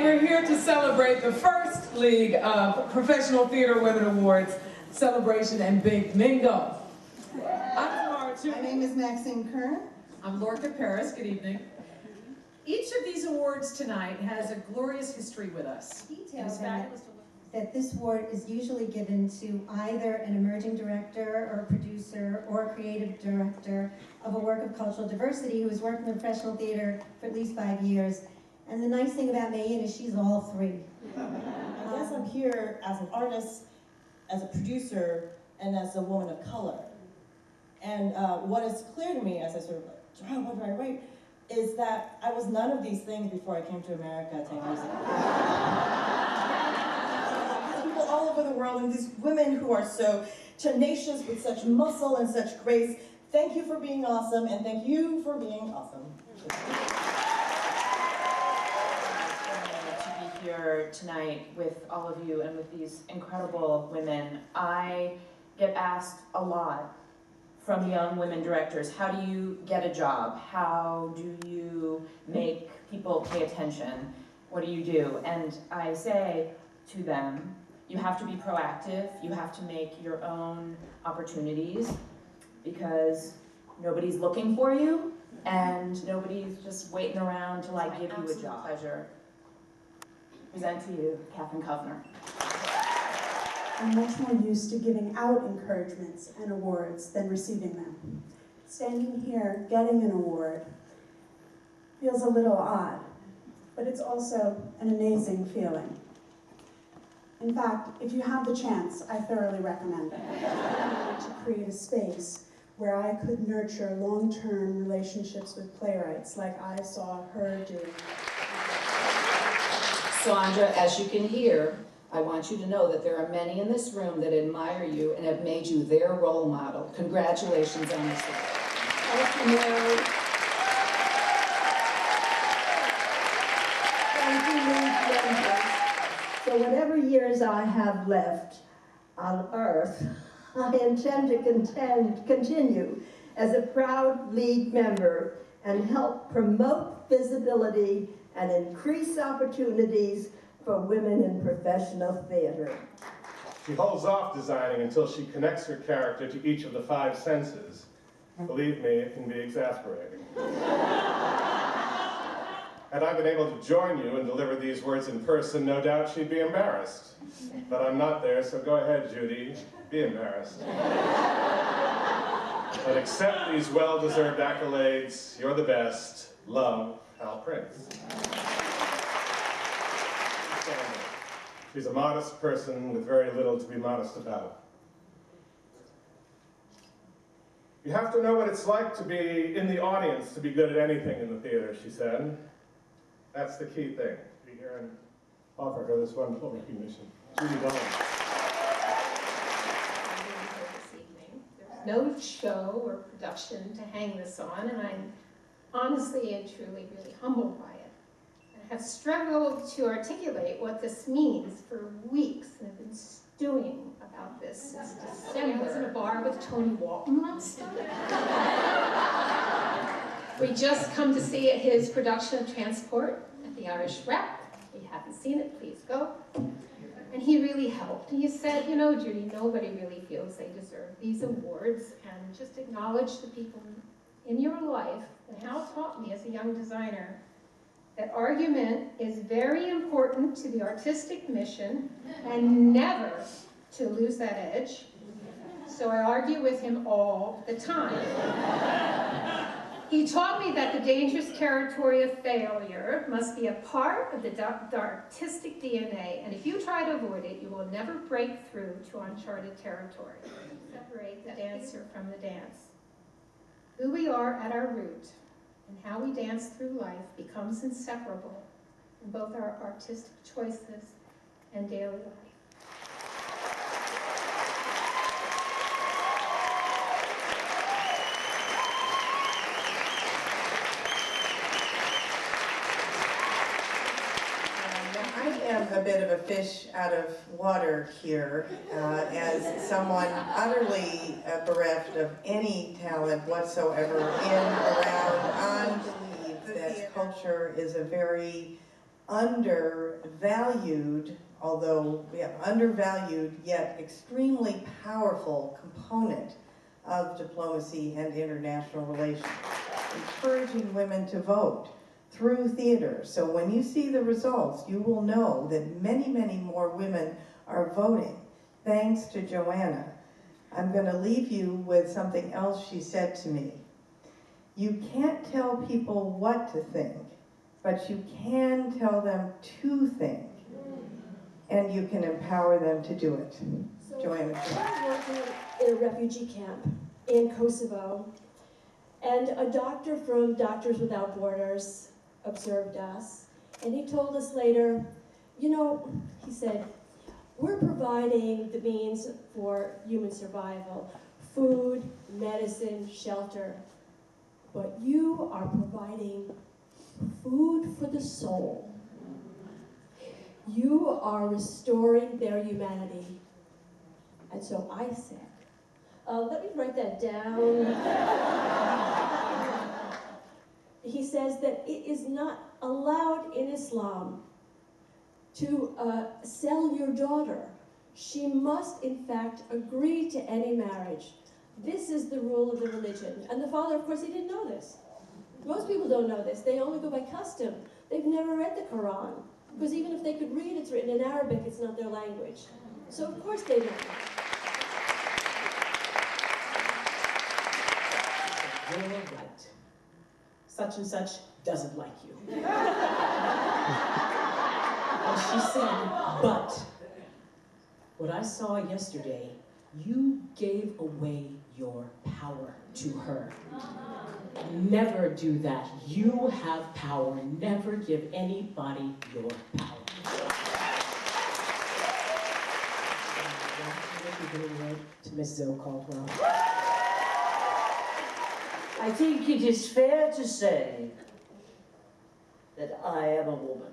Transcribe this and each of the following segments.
And we're here to celebrate the first League of Professional Theater Women Awards celebration and Big Mingo. My name is Maxine Kern. I'm Lorca Paris. Good evening. Each of these awards tonight has a glorious history with us. Details that this award is usually given to either an emerging director or a producer or a creative director of a work of cultural diversity who has worked in professional theater for at least 5 years. And the nice thing about Mayan is she's all three. I guess I'm here as an artist, as a producer, and as a woman of color. And what is clear to me as I sort of like, what do I write, is that I was none of these things before I came to America 10 years ago. People all over the world, and these women who are so tenacious with such muscle and such grace, thank you for being awesome, and thank you for being awesome. To be here tonight with all of you and with these incredible women. I get asked a lot from young women directors, how do you get a job? How do you make people pay attention? What do you do? And I say to them, you have to be proactive, you have to make your own opportunities, because nobody's looking for you, and nobody's just waiting around to like give you a job. Pleasure. Present to you, Catherine Kovner. I'm much more used to giving out encouragements and awards than receiving them. Standing here, getting an award, feels a little odd, but it's also an amazing feeling. In fact, if you have the chance, I thoroughly recommend it. I wanted to create a space where I could nurture long-term relationships with playwrights like I saw her do. Sandra, as you can hear, I want you to know that there are many in this room that admire you and have made you their role model. Congratulations on this. Thank you, Mary. Thank you, League members. For whatever years I have left on Earth, I intend to continue as a proud League member and help promote visibility and increase opportunities for women in professional theater. She holds off designing until she connects her character to each of the 5 senses. Believe me, it can be exasperating. Had I been able to join you and deliver these words in person, no doubt she'd be embarrassed. But I'm not there, so go ahead, Judy, be embarrassed. But accept these well-deserved accolades. You're the best. Love, Hal Prince. She's a modest person with very little to be modest about. You have to know what it's like to be in the audience to be good at anything in the theater, she said. That's the key thing. Be here and offer her this wonderful recognition. Judy Dolan. There's no show or production to hang this on, and I'm honestly and truly really humbled by it. I have struggled to articulate what this means for weeks, and have been stewing about this since December. I was in a bar with Tony Walton last night. We just come to see his production of Transport at the Irish Rep. If you haven't seen it, please go. And he really helped. He said, you know, Judy, nobody really feels they deserve these awards, and just acknowledge the people in your life. And Hal taught me as a young designer that argument is very important to the artistic mission, and never to lose that edge. So I argue with him all the time. He taught me that the dangerous territory of failure must be a part of the artistic DNA, and if you try to avoid it, you will never break through to uncharted territory. Separate the dancer from the dance. Who we are at our root and how we dance through life becomes inseparable in both our artistic choices and daily life. A bit of a fish out of water here, as someone utterly bereft of any talent whatsoever in, around, on. I believe that culture is a very undervalued, although undervalued yet extremely powerful component of diplomacy and international relations, encouraging women to vote through theater. So when you see the results, you will know that many, many more women are voting, thanks to Joanna. I'm going to leave you with something else she said to me. You can't tell people what to think, but you can tell them to think, and you can empower them to do it. So Joanna. I was working in a refugee camp in Kosovo, and a doctor from Doctors Without Borders observed us, and he told us later, you know, he said, we're providing the means for human survival, food, medicine, shelter, but you are providing food for the soul. You are restoring their humanity. And so I said, let me write that down. He says that it is not allowed in Islam to sell your daughter. She must, in fact, agree to any marriage. This is the rule of the religion. And the father, of course, he didn't know this. Most people don't know this. They only go by custom. They've never read the Quran. Because even if they could read, it's written in Arabic, it's not their language. So of course they don't. You're right. Such and such doesn't like you. And she said, but what I saw yesterday, you gave away your power to her. Never do that. You have power. Never give anybody your power. To Miss Zoe Caldwell. I think it is fair to say that I am a woman.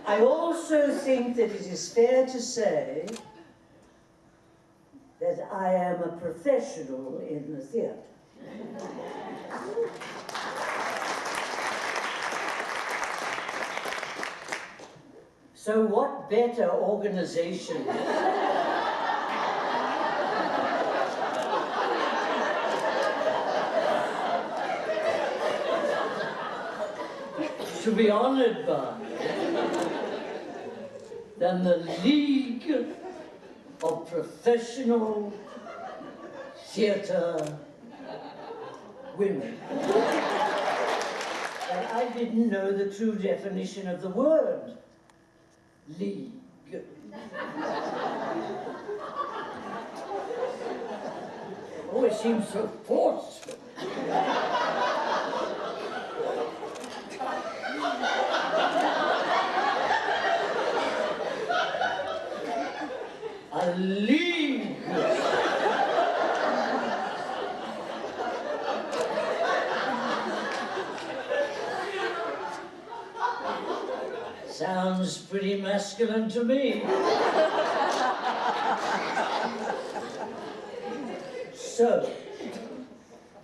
I also think that it is fair to say that I am a professional in the theatre. So what better organization to be honored by than the League of Professional Theatre Women. And I didn't know the true definition of the word league. Oh, it seems so forceful. A league. Sounds pretty masculine to me. So,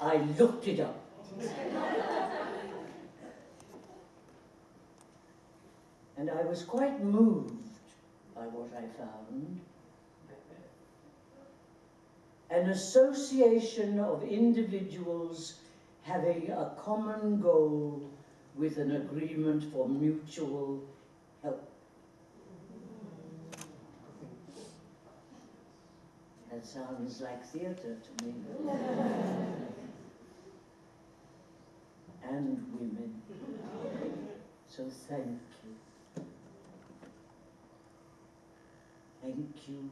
I looked it up. And I was quite moved by what I found. An association of individuals having a common goal with an agreement for mutual help. That sounds like theatre to me. And women. So thank you. Thank you.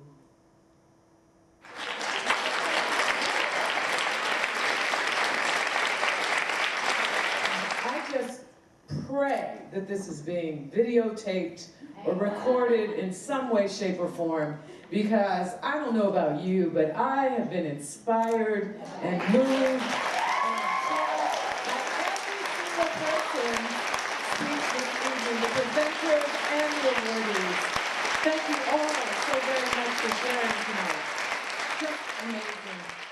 I just pray that this is being videotaped or recorded in some way, shape, or form, because I don't know about you, but I have been inspired and moved. The presenters and the awardees. Thank you all so very much for sharing tonight. Just amazing.